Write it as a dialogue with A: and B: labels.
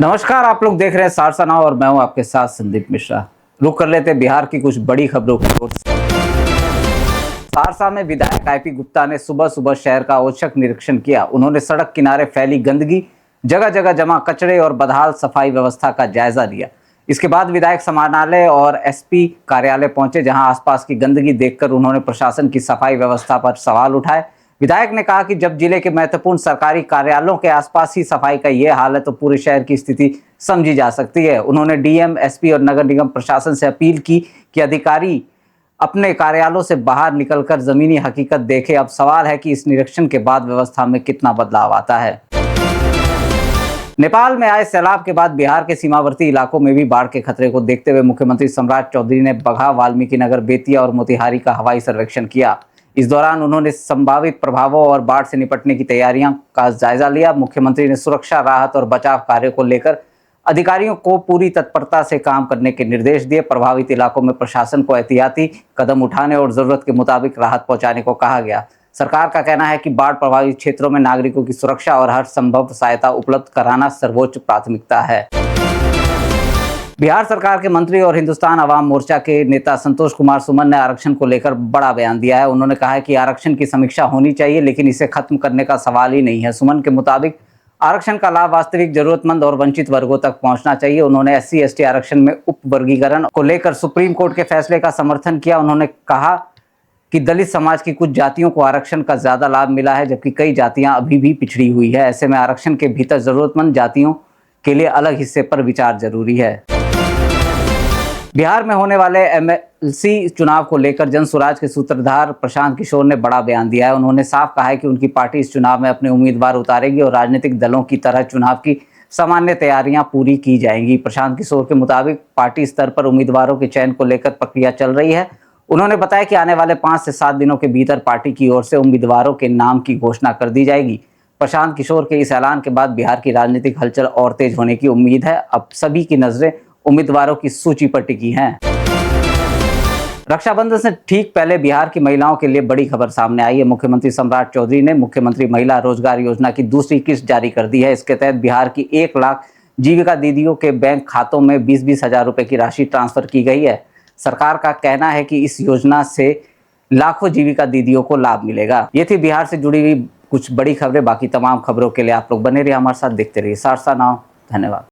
A: नमस्कार, आप लोग देख रहे हैं सारसा नाउ और मैं हूं आपके साथ संदीप मिश्रा। रुक कर लेते हैं बिहार की कुछ बड़ी खबरों की ओर। सारसा में विधायक आईपी गुप्ता ने सुबह सुबह शहर का औचक निरीक्षण किया। उन्होंने सड़क किनारे फैली गंदगी, जगह जगह जमा कचरे और बदहाल सफाई व्यवस्था का जायजा लिया। इसके बाद विधायक समाहरणालय और एसपी कार्यालय पहुंचे, जहां आसपास की गंदगी देखकर उन्होंने प्रशासन की सफाई व्यवस्था पर सवाल उठाए। विधायक ने कहा कि जब जिले के महत्वपूर्ण सरकारी कार्यालयों के आसपास ही सफाई का ये हाल है तो पूरे शहर की स्थिति समझी जा सकती है। उन्होंने डीएम, एसपी और नगर निगम प्रशासन से अपील की कि अधिकारी अपने कार्यालयों से बाहर निकलकर जमीनी हकीकत देखें। अब सवाल है कि इस निरीक्षण के बाद व्यवस्था में कितना बदलाव आता है। नेपाल में आए सैलाब के बाद बिहार के सीमावर्ती इलाकों में भी बाढ़ के खतरे को देखते हुए मुख्यमंत्री सम्राट चौधरी ने बगहा, वाल्मीकि नगर, बेतिया और मोतिहारी का हवाई सर्वेक्षण किया। इस दौरान उन्होंने संभावित प्रभावों और बाढ़ से निपटने की तैयारियों का जायजा लिया। मुख्यमंत्री ने सुरक्षा, राहत और बचाव कार्यों को लेकर अधिकारियों को पूरी तत्परता से काम करने के निर्देश दिए। प्रभावित इलाकों में प्रशासन को एहतियाती कदम उठाने और जरूरत के मुताबिक राहत पहुंचाने को कहा गया। सरकार का कहना है कि बाढ़ प्रभावित क्षेत्रों में नागरिकों की सुरक्षा और हर संभव सहायता उपलब्ध कराना सर्वोच्च प्राथमिकता है। बिहार सरकार के मंत्री और हिंदुस्तान अवाम मोर्चा के नेता संतोष कुमार सुमन ने आरक्षण को लेकर बड़ा बयान दिया है। उन्होंने कहा है कि आरक्षण की समीक्षा होनी चाहिए, लेकिन इसे खत्म करने का सवाल ही नहीं है। सुमन के मुताबिक आरक्षण का लाभ वास्तविक जरूरतमंद और वंचित वर्गों तक पहुंचना चाहिए। उन्होंने SC/ST आरक्षण में उप वर्गीकरण को लेकर सुप्रीम कोर्ट के फैसले का समर्थन किया। उन्होंने कहा कि दलित समाज की कुछ जातियों को आरक्षण का ज्यादा लाभ मिला है, जबकि कई जातियां अभी भी पिछड़ी हुई है। ऐसे में आरक्षण के भीतर जरूरतमंद जातियों के लिए अलग हिस्से पर विचार जरूरी है। बिहार में होने वाले MLC चुनाव को लेकर जनसुराज के सूत्रधार प्रशांत किशोर ने बड़ा बयान दिया है। उन्होंने साफ कहा है कि उनकी पार्टी इस चुनाव में अपने उम्मीदवार उतारेगी और राजनीतिक दलों की तरह चुनाव की सामान्य तैयारियां पूरी की जाएंगी। प्रशांत किशोर के मुताबिक पार्टी स्तर पर उम्मीदवारों के चयन को लेकर प्रक्रिया चल रही है। उन्होंने बताया कि आने वाले 5 से 7 दिनों के भीतर पार्टी की ओर से उम्मीदवारों के नाम की घोषणा कर दी जाएगी। प्रशांत किशोर के इस ऐलान के बाद बिहार की राजनीतिक हलचल और तेज होने की उम्मीद है। अब सभी की नजरें उम्मीदवारों की सूची पर टिकी हैं। रक्षाबंधन से ठीक पहले बिहार की महिलाओं के लिए बड़ी खबर सामने आई है। मुख्यमंत्री सम्राट चौधरी ने मुख्यमंत्री महिला रोजगार योजना की दूसरी किस्त जारी कर दी है। इसके तहत बिहार की 1 लाख जीविका दीदियों के बैंक खातों में 20-20 हजार रुपए की राशि ट्रांसफर की गई है। सरकार का कहना है कि इस योजना से लाखों जीविका दीदियों को लाभ मिलेगा। ये थी बिहार से जुड़ी हुई कुछ बड़ी खबरें। बाकी तमाम खबरों के लिए आप लोग बने रहिए हमारे साथ, देखते रहिए सारसा नाउ। धन्यवाद।